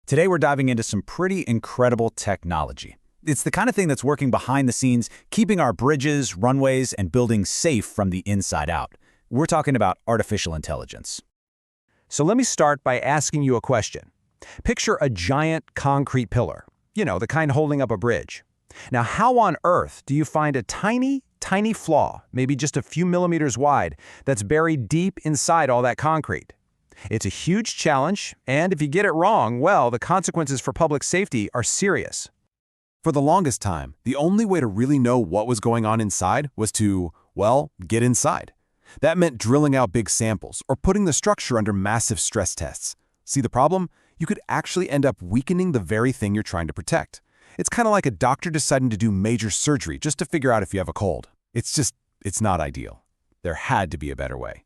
Today we're diving into some pretty incredible technology. It's the kind of thing that's working behind the scenes, keeping our bridges, runways, and buildings safe from the inside out. We're talking about artificial intelligence. So let me start by asking you a question. Picture a giant concrete pillar, the kind holding up a bridge. Now, how on earth do you find a tiny flaw, maybe just a few millimeters wide, that's buried deep inside all that concrete? It's a huge challenge, and if you get it wrong, well, the consequences for public safety are serious. For the longest time, the only way to really know what was going on inside was to, get inside. That meant drilling out big samples or putting the structure under massive stress tests. See the problem? You could actually end up weakening the very thing you're trying to protect. It's kind of like a doctor deciding to do major surgery just to figure out if you have a cold. It's not ideal. There had to be a better way.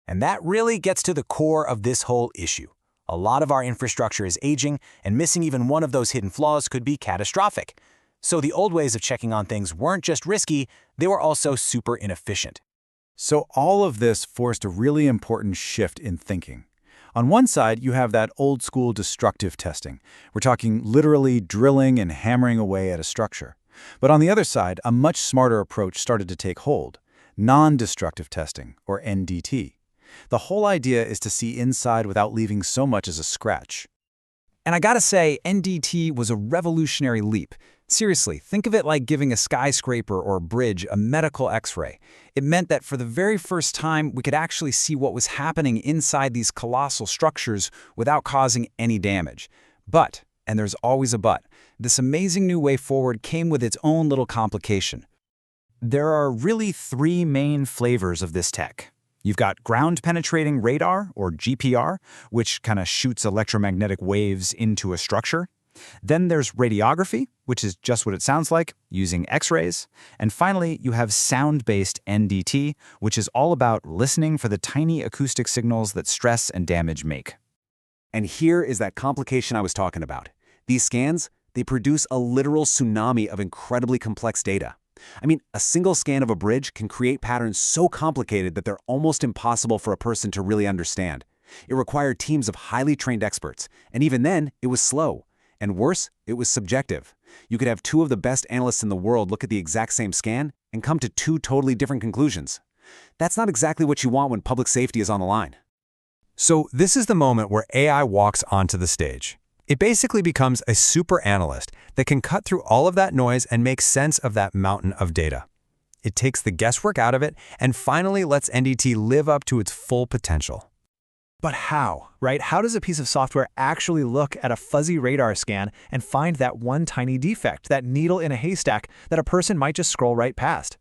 And that really gets to the core of this whole issue. A lot of our infrastructure is aging, and missing even one of those hidden flaws could be catastrophic. So the old ways of checking on things weren't just risky, they were also super inefficient. So all of this forced a really important shift in thinking. On one side, you have that old-school destructive testing. We're talking literally drilling and hammering away at a structure. But on the other side, a much smarter approach started to take hold: non-destructive testing, or NDT. The whole idea is to see inside without leaving so much as a scratch. And I gotta say, NDT was a revolutionary leap. Seriously, think of it like giving a skyscraper or bridge a medical X-ray. It meant that for the very first time, we could actually see what was happening inside these colossal structures without causing any damage. But, and there's always a but, this amazing new way forward came with its own little complication. There are really three main flavors of this tech. You've got ground-penetrating radar, or GPR, which kind of shoots electromagnetic waves into a structure. Then there's radiography, which is just what it sounds like, using X-rays. And finally, you have sound-based NDT, which is all about listening for the tiny acoustic signals that stress and damage make. And here is that complication I was talking about. These scans, they produce a literal tsunami of incredibly complex data. A single scan of a bridge can create patterns so complicated that they're almost impossible for a person to really understand. It required teams of highly trained experts, and even then, it was slow. And worse, it was subjective. You could have two of the best analysts in the world look at the exact same scan and come to two totally different conclusions. That's not exactly what you want when public safety is on the line. So this is the moment where AI walks onto the stage. It basically becomes a super analyst that can cut through all of that noise and make sense of that mountain of data. It takes the guesswork out of it and finally lets NDT live up to its full potential. But how, right? How does a piece of software actually look at a fuzzy radar scan and find that one tiny defect, that needle in a haystack that a person might just scroll right past?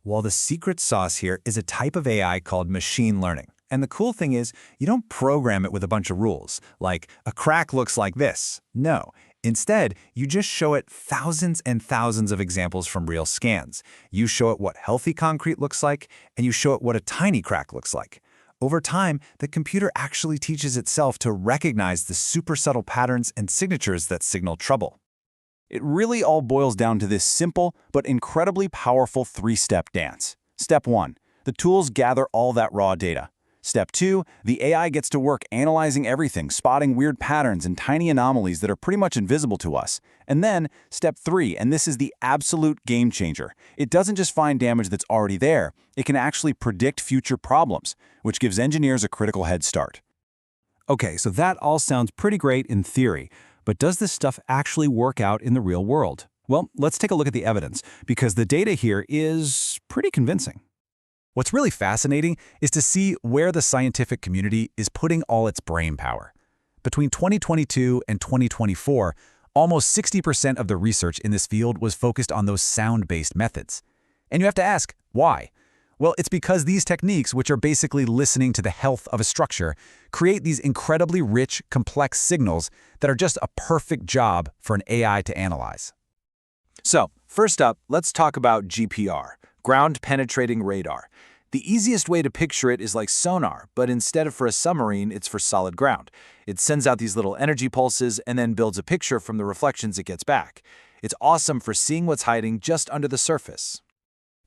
Well, the secret sauce here is a type of AI called machine learning. And the cool thing is, you don't program it with a bunch of rules, like a crack looks like this. No. Instead, you just show it thousands and thousands of examples from real scans. You show it what healthy concrete looks like, and you show it what a tiny crack looks like. Over time, the computer actually teaches itself to recognize the super subtle patterns and signatures that signal trouble. It really all boils down to this simple but incredibly powerful three-step dance. Step 1. The tools gather all that raw data. Step 2, the AI gets to work analyzing everything, spotting weird patterns and tiny anomalies that are pretty much invisible to us. And then, Step 3, and this is the absolute game changer. It doesn't just find damage that's already there, it can actually predict future problems, which gives engineers a critical head start. Okay, so that all sounds pretty great in theory, but does this stuff actually work out in the real world? Well, let's take a look at the evidence, because the data here is pretty convincing. What's really fascinating is to see where the scientific community is putting all its brain power. Between 2022 and 2024, almost 60% of the research in this field was focused on those sound-based methods. And you have to ask, why? Well, it's because these techniques, which are basically listening to the health of a structure, create these incredibly rich, complex signals that are just a perfect job for an AI to analyze. So, first up, let's talk about GPR, ground-penetrating radar. The easiest way to picture it is like sonar, but instead of for a submarine, it's for solid ground. It sends out these little energy pulses and then builds a picture from the reflections it gets back. It's awesome for seeing what's hiding just under the surface.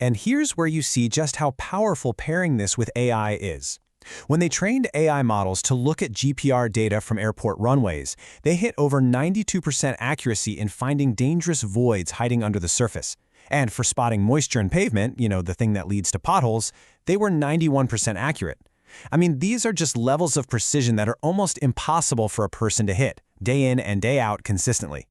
And here's where you see just how powerful pairing this with AI is. When they trained AI models to look at GPR data from airport runways, they hit over 92% accuracy in finding dangerous voids hiding under the surface. And for spotting moisture in pavement, the thing that leads to potholes, they were 91% accurate. I mean, these are just levels of precision that are almost impossible for a person to hit, day in and day out consistently.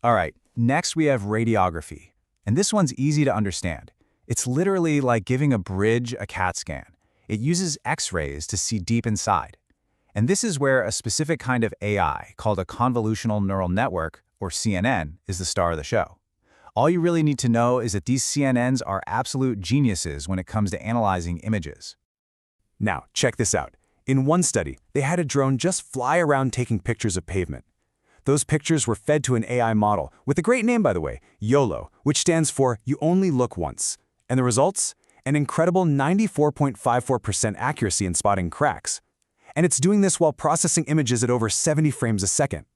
All right, next we have radiography. And this one's easy to understand. It's literally like giving a bridge a CAT scan. It uses X-rays to see deep inside. And this is where a specific kind of AI called a convolutional neural network, or CNN, is the star of the show. All you really need to know is that these CNNs are absolute geniuses when it comes to analyzing images. Now, check this out. In one study, they had a drone just fly around taking pictures of pavement. Those pictures were fed to an AI model, with a great name by the way, YOLO, which stands for You Only Look Once. And the results? An incredible 94.54% accuracy in spotting cracks. And it's doing this while processing images at over 70 frames a second.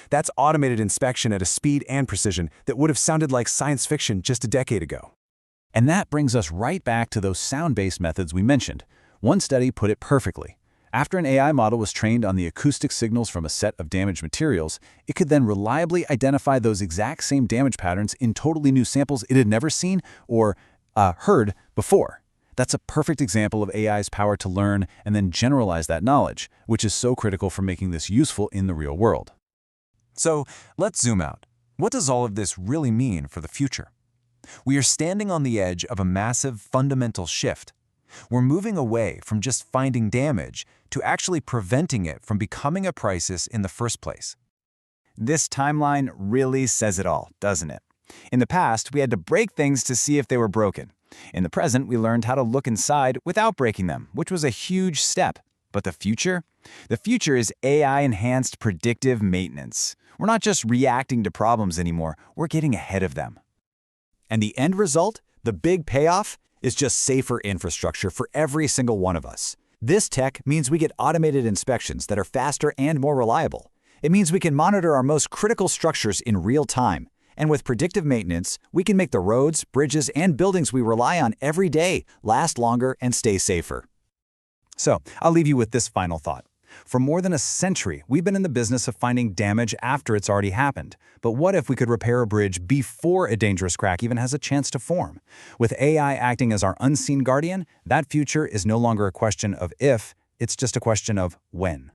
That's automated inspection at a speed and precision that would have sounded like science fiction just a decade ago. And that brings us right back to those sound-based methods we mentioned. One study put it perfectly. After an AI model was trained on the acoustic signals from a set of damaged materials, it could then reliably identify those exact same damage patterns in totally new samples it had never seen or heard before. That's a perfect example of AI's power to learn and then generalize that knowledge, which is so critical for making this useful in the real world. So let's zoom out. What does all of this really mean for the future? We are standing on the edge of a massive fundamental shift. We're moving away from just finding damage to actually preventing it from becoming a crisis in the first place. This timeline really says it all, doesn't it? In the past, we had to break things to see if they were broken. In the present, we learned how to look inside without breaking them, which was a huge step. But the future? The future is AI-enhanced predictive maintenance. We're not just reacting to problems anymore, we're getting ahead of them. And the end result, the big payoff, is just safer infrastructure for every single one of us. This tech means we get automated inspections that are faster and more reliable. It means we can monitor our most critical structures in real time. And with predictive maintenance, we can make the roads, bridges, and buildings we rely on every day last longer and stay safer. So, I'll leave you with this final thought. For more than a century, we've been in the business of finding damage after it's already happened. But what if we could repair a bridge before a dangerous crack even has a chance to form? With AI acting as our unseen guardian, that future is no longer a question of if, it's just a question of when.